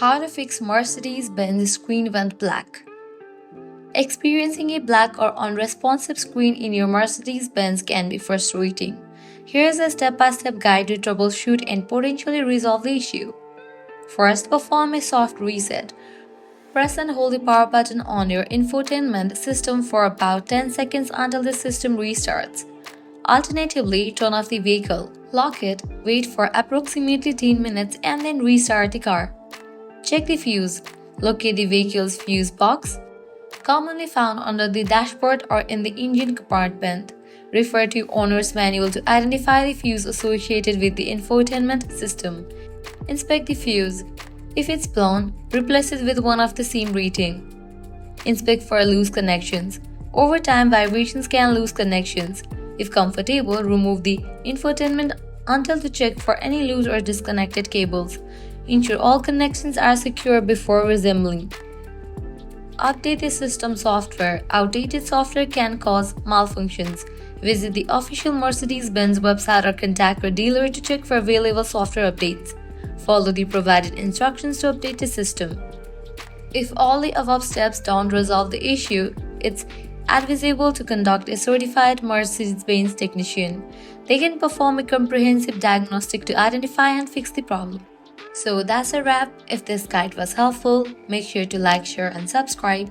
How to fix Mercedes-Benz screen went black. Experiencing a black or unresponsive screen in your Mercedes-Benz can be frustrating. Here is a step-by-step guide to troubleshoot and potentially resolve the issue. First, perform a soft reset. Press and hold the power button on your infotainment system for about 10 seconds until the system restarts. Alternatively, turn off the vehicle, lock it, wait for approximately 10 minutes and then restart the car. Check the fuse. Locate the vehicle's fuse box, commonly found under the dashboard or in the engine compartment. Refer to owner's manual to identify the fuse associated with the infotainment system. Inspect the fuse. If it's blown, replace it with one of the same rating. Inspect for loose connections. Over time, vibrations can lose connections. If comfortable, remove the infotainment until to check for any loose or disconnected cables. Ensure all connections are secure before reassembling. Update the system software. Outdated software can cause malfunctions. Visit the official Mercedes-Benz website or contact your dealer to check for available software updates. Follow the provided instructions to update the system. If all the above steps don't resolve the issue, it's advisable to contact a certified Mercedes-Benz technician. They can perform a comprehensive diagnostic to identify and fix the problem. So that's a wrap. If this guide was helpful, make sure to like, share, and subscribe.